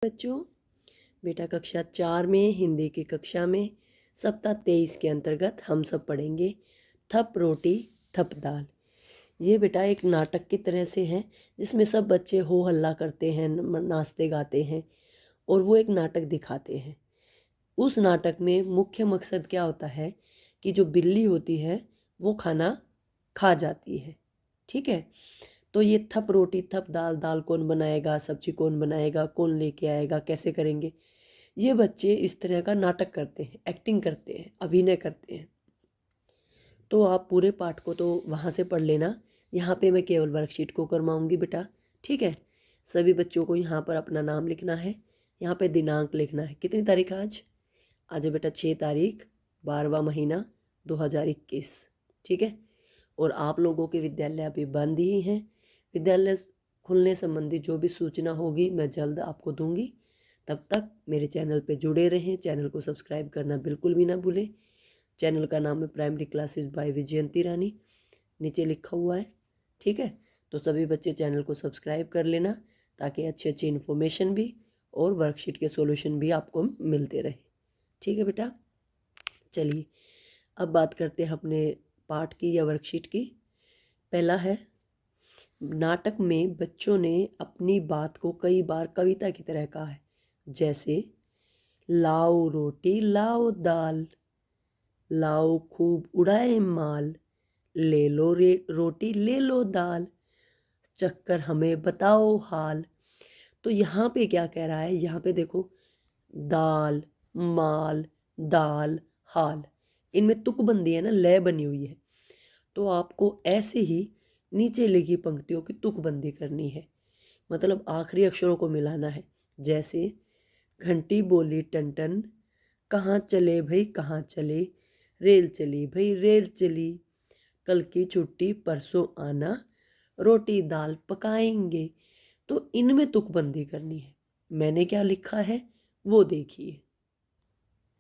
बच्चों, बेटा कक्षा 4 में हिंदी की कक्षा में सप्ताह 23 के अंतर्गत हम सब पढ़ेंगे थप रोटी थप दाल। ये बेटा एक नाटक की तरह से है जिसमें सब बच्चे हो हल्ला करते हैं, नाचते गाते हैं और वो एक नाटक दिखाते हैं। उस नाटक में मुख्य मकसद क्या होता है कि जो बिल्ली होती है वो खाना खा जाती है। ठीक है, तो ये थप रोटी थप दाल, दाल कौन बनाएगा, सब्जी कौन बनाएगा, कौन लेके आएगा, कैसे करेंगे, ये बच्चे इस तरह का नाटक करते हैं, एक्टिंग करते हैं, अभिनय करते हैं। तो आप पूरे पाठ को तो वहाँ से पढ़ लेना, यहाँ पे मैं केवल वर्कशीट को करवाऊँगी बेटा। ठीक है, सभी बच्चों को यहाँ पर अपना नाम लिखना है, यहाँ पे दिनांक लिखना है। कितनी तारीख आज? आज है बेटा 6 तारीख 12वां महीना 2021। ठीक है, और आप लोगों के विद्यालय अभी बंद ही हैं। विद्यालय खुलने संबंधी जो भी सूचना होगी मैं जल्द आपको दूंगी। तब तक मेरे चैनल पे जुड़े रहें, चैनल को सब्सक्राइब करना बिल्कुल भी ना भूलें। चैनल का नाम है प्राइमरी क्लासेस बाय विजयंती रानी, नीचे लिखा हुआ है। ठीक है, तो सभी बच्चे चैनल को सब्सक्राइब कर लेना ताकि अच्छी अच्छी इन्फॉर्मेशन भी और वर्कशीट के सॉल्यूशन भी आपको मिलते रहे। ठीक है बेटा, चलिए अब बात करते हैं अपने पाठ की या वर्कशीट की। पहला है, नाटक में बच्चों ने अपनी बात को कई बार कविता की तरह कहा है। जैसे लाओ रोटी लाओ दाल, लाओ खूब उड़ाए माल, ले लो रोटी ले लो दाल, चक्कर हमें बताओ हाल। तो यहाँ पे क्या कह रहा है, यहाँ पे देखो, दाल माल दाल हाल, इनमें तुकबंदी है ना, लय बनी हुई है। तो आपको ऐसे ही नीचे लिखी पंक्तियों की तुकबंदी करनी है, मतलब आखिरी अक्षरों को मिलाना है। जैसे घंटी बोली टन टन, कहाँ चले भाई कहाँ चले, रेल चली भाई रेल चली, कल की छुट्टी परसों आना, रोटी दाल पकाएंगे। तो इनमें तुकबंदी करनी है। मैंने क्या लिखा है वो देखिए।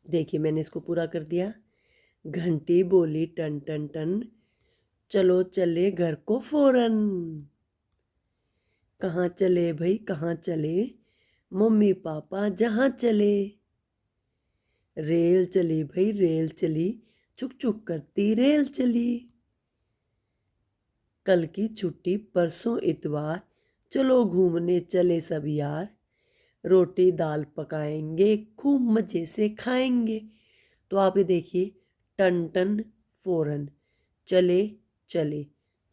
देखिए मैंने इसको पूरा कर दिया। घंटी बोली टन टन टन, चलो चले घर को फौरन, कहाँ चले भाई कहाँ चले, मम्मी पापा जहाँ चले, रेल चली भाई रेल चली, चुक चुक करती रेल चली, कल की छुट्टी परसों इतवार, चलो घूमने चले सब यार, रोटी दाल पकाएंगे खूब मज़े से खाएंगे। तो आप ये देखिए, टन टन फौरन, चले चले,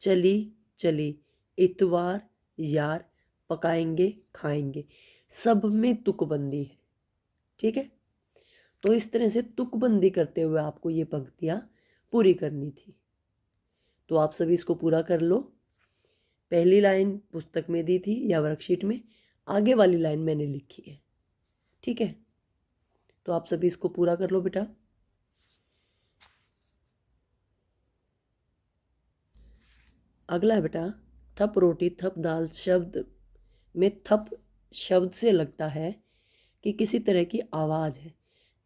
चली चली, इतवार यार, पकाएंगे खाएंगे, सब में तुकबंदी है। ठीक है, तो इस तरह से तुकबंदी करते हुए आपको ये पंक्तियाँ पूरी करनी थी। तो आप सभी इसको पूरा कर लो। पहली लाइन पुस्तक में दी थी या वर्कशीट में, आगे वाली लाइन मैंने लिखी है। ठीक है, तो आप सभी इसको पूरा कर लो बेटा। अगला है बेटा, थप रोटी थप दाल शब्द में थप शब्द से लगता है कि किसी तरह की आवाज़ है।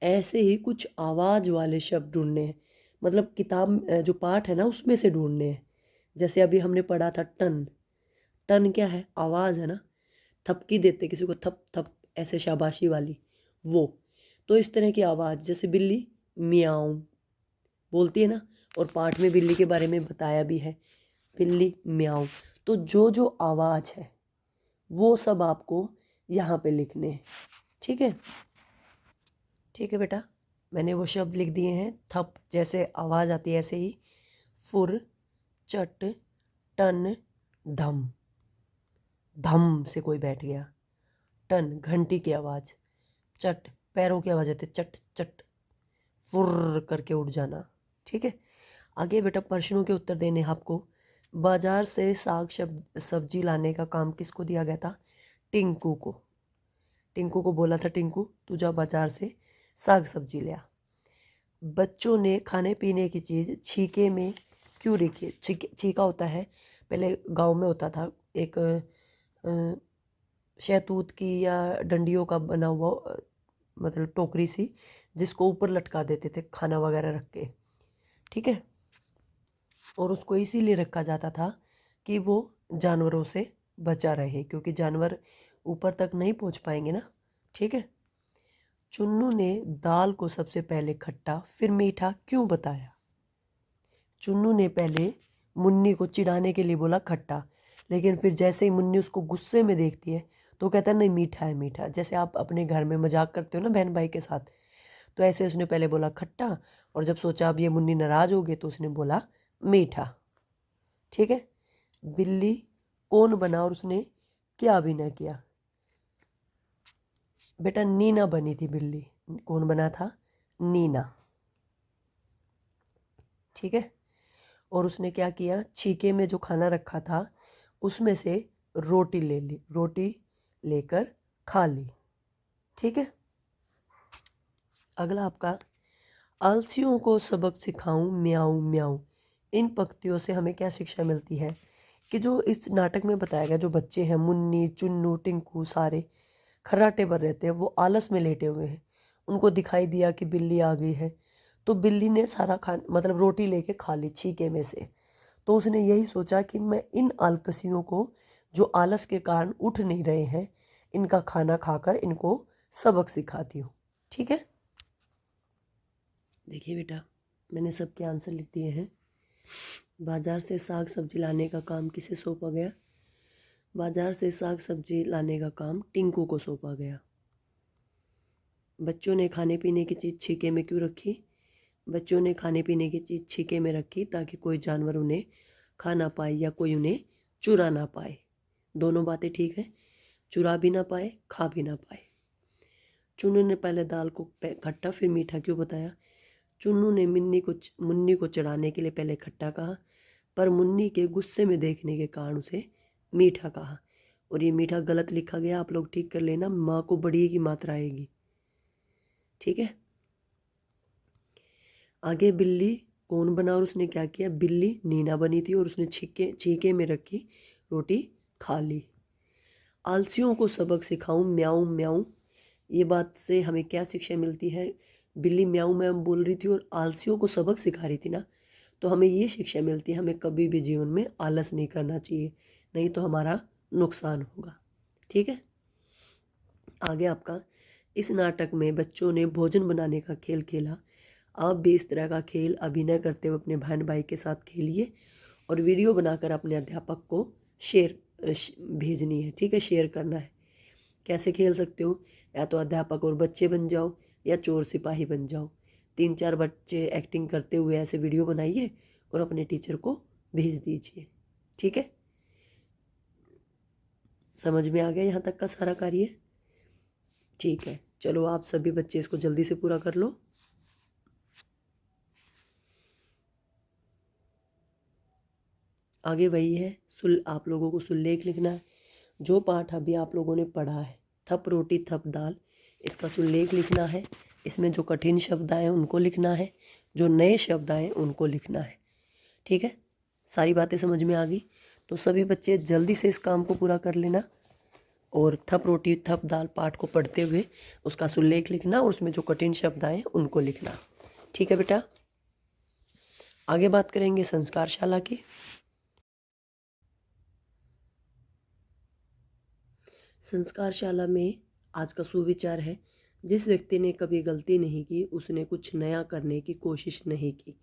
ऐसे ही कुछ आवाज़ वाले शब्द ढूंढने हैं, मतलब किताब जो पाठ है ना उसमें से ढूंढने हैं। जैसे अभी हमने पढ़ा था टन, टन क्या है, आवाज़ है ना, थपकी देते किसी को, थप थप ऐसे शाबाशी वाली वो। तो इस तरह की आवाज़, जैसे बिल्ली मियाऊं बोलती है ना, और पाठ में बिल्ली के बारे में बताया भी है, बिल्ली म्याऊं। तो जो जो आवाज़ है वो सब आपको यहाँ पे लिखने हैं। ठीक है, ठीक है बेटा, मैंने वो शब्द लिख दिए हैं। थप जैसे आवाज़ आती है ऐसे ही, फुर, चट, टन, धम, धम से कोई बैठ गया, टन घंटी की आवाज़, चट पैरों की आवाज़ आती है, चट चट, फुर करके उठ जाना। ठीक है, आगे बेटा प्रश्नों के उत्तर देने आपको। बाजार से साग सब्जी लाने का काम किसको दिया गया था? टिंकू को। टिंकू को बोला था, टिंकू तू जा बाजार से साग सब्जी ले आ। बच्चों ने खाने पीने की चीज़ छीके में क्यों रखी? छीका होता है, पहले गांव में होता था एक शहतूत की या डंडियों का बना हुआ, मतलब टोकरी सी, जिसको ऊपर लटका देते थे खाना वगैरह रख के। ठीक है, और उसको इसीलिए रखा जाता था कि वो जानवरों से बचा रहे, क्योंकि जानवर ऊपर तक नहीं पहुंच पाएंगे ना, ठीक है। चुन्नू ने दाल को सबसे पहले खट्टा फिर मीठा क्यों बताया? चुन्नू ने पहले मुन्नी को चिढ़ाने के लिए बोला खट्टा, लेकिन फिर जैसे ही मुन्नी उसको गुस्से में देखती है तो कहता है नहीं मीठा है मीठा। जैसे आप अपने घर में मजाक करते हो ना बहन भाई के साथ, तो ऐसे उसने पहले बोला खट्टा, और जब सोचा अब ये मुन्नी नाराज हो गई तो उसने बोला मीठा। ठीक है। बिल्ली कौन बना और उसने क्या अभिनय किया? बेटा नीना बनी थी बिल्ली। कौन बना था? नीना। ठीक है। और उसने क्या किया, छीके में जो खाना रखा था उसमें से रोटी ले ली, रोटी लेकर खा ली। ठीक है। अगला आपका, आलसियों को सबक सिखाऊं म्याऊं म्याऊं। इन पंक्तियों से हमें क्या शिक्षा मिलती है कि जो इस नाटक में बताया गया, जो बच्चे हैं मुन्नी चुन्नू टिंकू सारे खर्राटे पर रहते हैं, वो आलस में लेटे हुए हैं। उनको दिखाई दिया कि बिल्ली आ गई है, तो बिल्ली ने सारा मतलब रोटी लेके खा ली छीके में से। तो उसने यही सोचा कि मैं इन आलकसियों को, जो आलस के कारण उठ नहीं रहे हैं, इनका खाना खाकर इनको सबक सिखाती हूँ। ठीक है। देखिए बेटा, मैंने सबके आंसर लिख दिए हैं। बाजार से साग सब्जी लाने का काम किसे सौंपा गया? बाजार से साग सब्जी लाने का काम टिंकू को सौंपा गया। बच्चों ने खाने पीने की चीज़ छीके में क्यों रखी? बच्चों ने खाने पीने की चीज़ छीके में रखी ताकि कोई जानवर उन्हें खा ना पाए या कोई उन्हें चुरा ना पाए। दोनों बातें ठीक है, चुरा भी ना पाए खा भी ना पाए। चुन्नू ने पहले दाल को खट्टा फिर मीठा क्यों बताया? चुन्नू ने मुन्नी को चढ़ाने के लिए पहले खट्टा कहा, पर मुन्नी के गुस्से में देखने के कारण उसे मीठा कहा। और ये मीठा गलत लिखा गया, आप लोग ठीक कर लेना, माँ को बड़ी की मात्रा आएगी। ठीक है। आगे बिल्ली कौन बना और उसने क्या किया? बिल्ली नीना बनी थी और उसने छीके में रखी रोटी खा ली। आलसियों को सबक सिखाऊं म्याऊं म्याऊं, ये बात से हमें क्या शिक्षा मिलती है? बिल्ली म्याऊं म्याऊं बोल रही थी और आलसियों को सबक सिखा रही थी ना, तो हमें ये शिक्षा मिलती है हमें कभी भी जीवन में आलस नहीं करना चाहिए, नहीं तो हमारा नुकसान होगा। ठीक है। आगे आपका, इस नाटक में बच्चों ने भोजन बनाने का खेल खेला। आप भी इस तरह का खेल अभिनय करते हुए अपने बहन भाई के साथ खेलिए और वीडियो बनाकर अपने अध्यापक को भेजनी है। ठीक है, शेयर करना है। कैसे खेल सकते हो? या तो अध्यापक और बच्चे बन जाओ या चोर सिपाही बन जाओ। 3-4 बच्चे एक्टिंग करते हुए ऐसे वीडियो बनाइए और अपने टीचर को भेज दीजिए। ठीक है। समझ में आ गया यहाँ तक का सारा कार्य? ठीक है, चलो आप सभी बच्चे इसको जल्दी से पूरा कर लो। आगे वही है, आप लोगों को सुल्लेख लिखना है। जो पाठ अभी आप लोगों ने पढ़ा है, थप रोटी थप दाल, इसका सुल्लेख लिखना है। इसमें जो कठिन शब्द आए उनको लिखना है, जो नए शब्द आए उनको लिखना है। ठीक है, सारी बातें समझ में आ गई? तो सभी बच्चे जल्दी से इस काम को पूरा कर लेना और थप रोटी थप दाल पाठ को पढ़ते हुए उसका सुल्लेख लिखना और उसमें जो कठिन शब्द आए उनको लिखना। ठीक है बेटा। आगे बात करेंगे संस्कारशाला की। संस्कारशाला में आज का सुविचार है, जिस व्यक्ति ने कभी गलती नहीं की उसने कुछ नया करने की कोशिश नहीं की।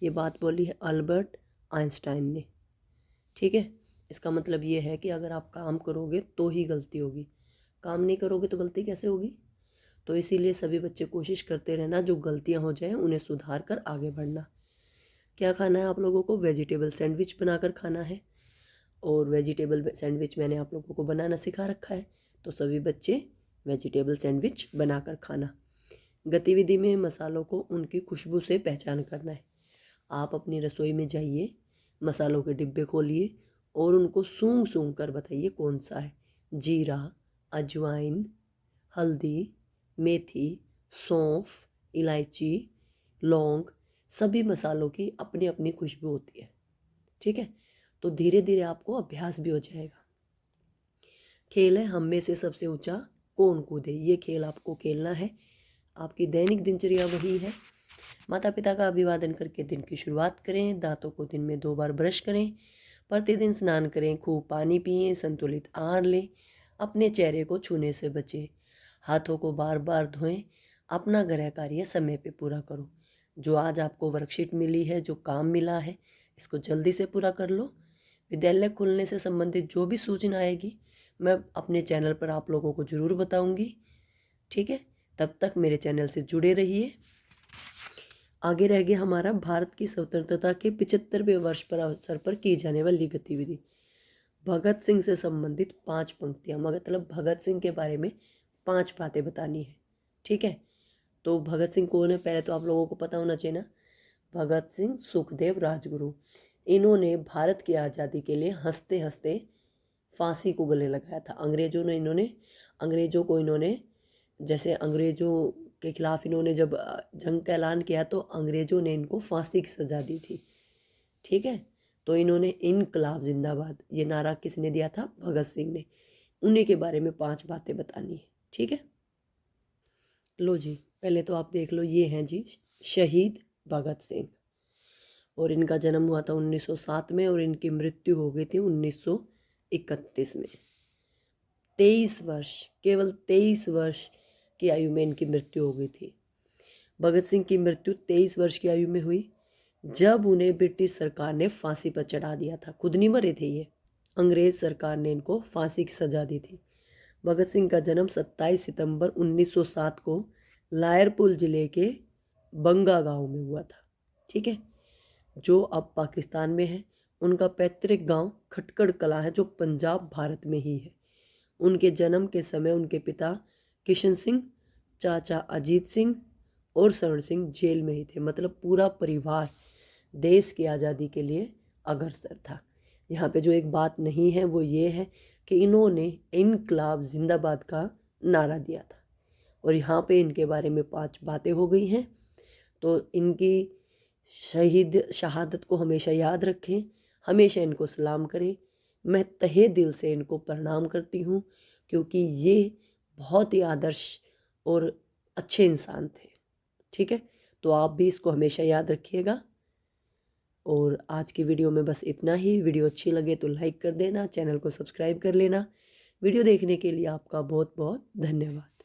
ये बात बोली है अल्बर्ट आइंस्टाइन ने। ठीक है। इसका मतलब ये है कि अगर आप काम करोगे तो ही गलती होगी, काम नहीं करोगे तो गलती कैसे होगी? तो इसीलिए सभी बच्चे कोशिश करते रहना, जो गलतियां हो जाएं उन्हें सुधार कर आगे बढ़ना। क्या खाना है आप लोगों को? वेजिटेबल सैंडविच बनाकर खाना है और वेजिटेबल सैंडविच मैंने आप लोगों को बनाना सिखा रखा है, तो सभी बच्चे वेजिटेबल सैंडविच बनाकर खाना। गतिविधि में मसालों को उनकी खुशबू से पहचान करना है। आप अपनी रसोई में जाइए, मसालों के डिब्बे खोलिए और उनको सूंघ सूंघ कर बताइए कौन सा है। जीरा, अजवाइन, हल्दी, मेथी, सौंफ, इलायची, लौंग, सभी मसालों की अपनी अपनी खुशबू होती है। ठीक है, तो धीरे धीरे आपको अभ्यास भी हो जाएगा। खेल है हम में से सबसे ऊंचा कौन कूदे। ये खेल आपको खेलना है। आपकी दैनिक दिनचर्या वही है, माता पिता का अभिवादन करके दिन की शुरुआत करें, दांतों को दिन में 2 बार ब्रश करें, प्रतिदिन स्नान करें, खूब पानी पिएं, संतुलित आहार लें, अपने चेहरे को छूने से बचें, हाथों को बार बार धोएं, अपना गृह कार्य समय पे पूरा करो। जो आज आपको वर्कशीट मिली है, जो काम मिला है, इसको जल्दी से पूरा कर लो। विद्यालय खुलने से संबंधित जो भी सूचना आएगी मैं अपने चैनल पर आप लोगों को ज़रूर बताऊंगी। ठीक है, तब तक मेरे चैनल से जुड़े रहिए। आगे रह गया हमारा भारत की स्वतंत्रता के 75वें वर्ष पर अवसर पर की जाने वाली गतिविधि। भगत सिंह से संबंधित 5 पंक्तियाँ, मतलब भगत सिंह के बारे में 5 बातें बतानी है। ठीक है, तो भगत सिंह कौन है पहले तो आप लोगों को पता होना चाहिए ना। भगत सिंह सुखदेव राजगुरु, इन्होंने भारत की आज़ादी के लिए हंसते हंसते फांसी को गले लगाया था। अंग्रेज़ों को इन्होंने जैसे अंग्रेज़ों के खिलाफ इन्होंने जब जंग का ऐलान किया तो अंग्रेज़ों ने इनको फांसी की सज़ा दी थी। ठीक है, तो इन्होंने इनकलाब जिंदाबाद ये नारा किसने दिया था? भगत सिंह ने। उन्हीं के बारे में 5 बातें बतानी है। ठीक है, लो जी, पहले तो आप देख लो, ये हैं जी शहीद भगत सिंह, और इनका जन्म हुआ था 1907 में और इनकी मृत्यु हो गई थी 1931 में। 23 वर्ष, केवल 23 वर्ष की आयु में इनकी मृत्यु हो गई थी। भगत सिंह की मृत्यु 23 वर्ष की आयु में हुई जब उन्हें ब्रिटिश सरकार ने फांसी पर चढ़ा दिया था। खुद नहीं मरे थे ये, अंग्रेज सरकार ने इनको फांसी की सजा दी थी। भगत सिंह का जन्म 27 सितंबर 1907 को लायरपुर जिले के बंगा गांव में हुआ था। ठीक है, जो अब पाकिस्तान में है। उनका पैतृक गांव खटकड़ कला है, जो पंजाब भारत में ही है। उनके जन्म के समय उनके पिता किशन सिंह, चाचा अजीत सिंह और शरण सिंह जेल में ही थे। मतलब पूरा परिवार देश की आज़ादी के लिए अग्रसर था। यहाँ पे जो एक बात नहीं है वो ये है कि इन्होंने इनकलाब जिंदाबाद का नारा दिया था। और यहाँ पे इनके बारे में 5 बातें हो गई हैं। तो इनकी शहादत को हमेशा याद रखें, हमेशा इनको सलाम करें। मैं तहे दिल से इनको प्रणाम करती हूँ, क्योंकि ये बहुत ही आदर्श और अच्छे इंसान थे। ठीक है, तो आप भी इसको हमेशा याद रखिएगा। और आज की वीडियो में बस इतना ही। वीडियो अच्छी लगे तो लाइक कर देना, चैनल को सब्सक्राइब कर लेना। वीडियो देखने के लिए आपका बहुत बहुत धन्यवाद।